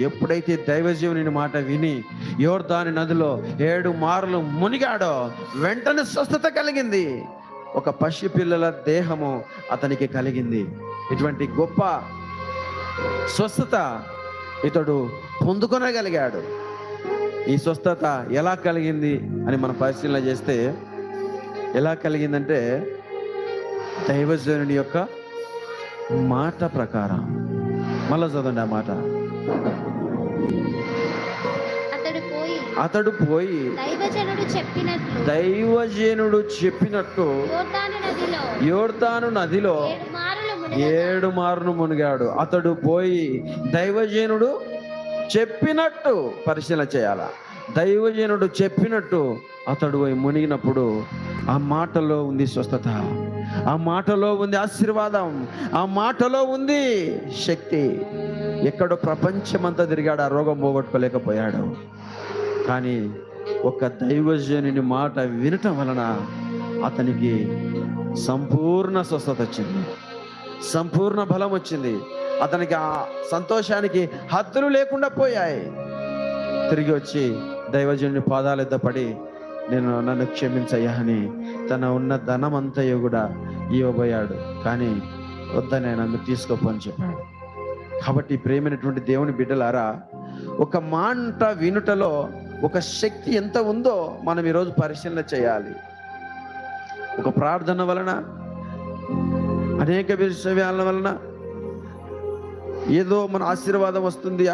ఎప్పుడైతే దైవజీవుని మాట విని యోర్దాను నదిలో 7 మార్లు మునిగాడో వెంటనే స్వస్థత కలిగింది. ఒక పసి పిల్లల దేహము అతనికి కలిగింది. ఇటువంటి గొప్ప స్వస్థత ఇతడు పొందుకొనగలిగాడు. ఈ స్వస్థత ఎలా కలిగింది అని మనం పరిశీలన చేస్తే, ఎలా కలిగిందంటే దైవజనుని యొక్క మాట ప్రకారం. మళ్ళా చదవండి ఆ మాట. అతడు పోయి దైవజనుడు చెప్పినట్టు యోర్దాను నదిలో 7 మార్లు మునిగాడు. అతడు పోయి దైవజనుడు చెప్పినట్టు పరిశీలన చేయాల. దైవజనుడు చెప్పినట్టు అతడు పోయి మునిగినప్పుడు ఆ మాటలో ఉంది స్వస్థత, ఆ మాటలో ఉంది ఆశీర్వాదం, ఆ మాటలో ఉంది శక్తి. ఎక్కడో ప్రపంచమంతా తిరిగాడు, ఆ రోగం పోగొట్టుకోలేకపోయాడు. కానీ ఒక దైవజనుని మాట వినటం వలన అతనికి సంపూర్ణ స్వస్థత వచ్చింది, సంపూర్ణ బలం వచ్చింది. అతనికి ఆ సంతోషానికి హద్దులు లేకుండా పోయాయి. తిరిగి వచ్చి దైవజనుని పాదాల ఎద్ద పడి నన్ను క్షమించయ్యా అని తన ఉన్న ధనమంతయు కూడా ఇవ్వబోయాడు. కానీ వద్దని నన్ను తీసుకోపోని చెప్పాడు. కాబట్టి ప్రేమైనటువంటి దేవుని బిడ్డలారా, ఒక మాట వినుటలో ఒక శక్తి ఎంత ఉందో మనం ఈరోజు పరిశీలన చేయాలి. ఒక ప్రార్థన వలన, అనేక విషయాల వలన ఏదో మన ఆశీర్వాదం వస్తుంది,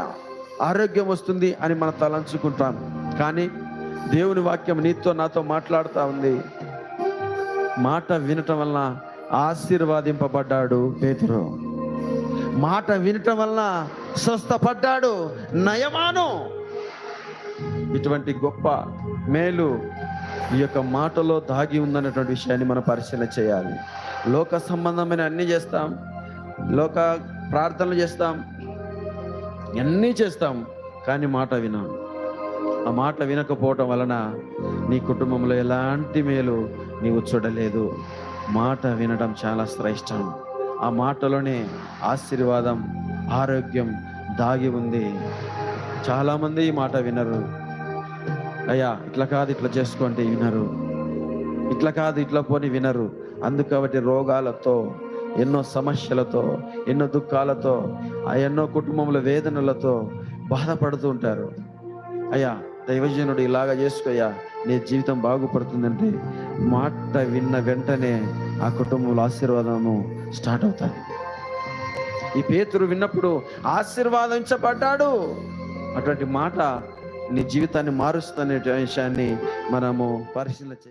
ఆరోగ్యం వస్తుంది అని మనం తలంచుకుంటాం. కానీ దేవుని వాక్యం నీతో నాతో మాట్లాడుతూ ఉంది. మాట వినటం వలన ఆశీర్వాదింపబడ్డాడు పేతురు. మాట వినటం వలన స్వస్థపడ్డాడు నయమాను. ఇటువంటి గొప్ప మేలు ఈ యొక్క మాటలో దాగి ఉందన్నటువంటి విషయాన్ని మనం పరిశీలన చేయాలి. లోక సంబంధమైన అన్నీ చేస్తాం, లోక ప్రార్థనలు చేస్తాం, అన్నీ చేస్తాం, కానీ మాట వినాం. ఆ మాట వినకపోవటం వలన నీ కుటుంబంలో ఎలాంటి మేలు నీవు చూడలేదు. మాట వినడం చాలా శ్రేష్టం. ఆ మాటలోనే ఆశీర్వాదం, ఆరోగ్యం దాగి ఉంది. చాలామంది ఈ మాట వినరు. అయ్యా ఇట్లా కాదు ఇట్లా చేసుకోండి వినరు, ఇట్లా కాదు ఇట్లా పోని వినరు. అందుకబట్టి రోగాలతో, ఎన్నో సమస్యలతో, ఎన్నో దుఃఖాలతో, ఎన్నో కుటుంబంలో వేదనలతో బాధపడుతూ ఉంటారు. అయ్యా దైవజనుడు ఇలాగా చేసుకోయ్యా నీ జీవితం బాగుపడుతుందంటే మాట విన్న వెంటనే ఆ కుటుంబంలో ఆశీర్వాదము స్టార్ట్ అవుతుంది. ఈ పేతురు విన్నప్పుడు ఆశీర్వాదించబడ్డాడు. అటువంటి మాట నీ జీవితాన్ని మారుస్తున్న విషయాన్ని మనము పరిశీలన చేయాలి.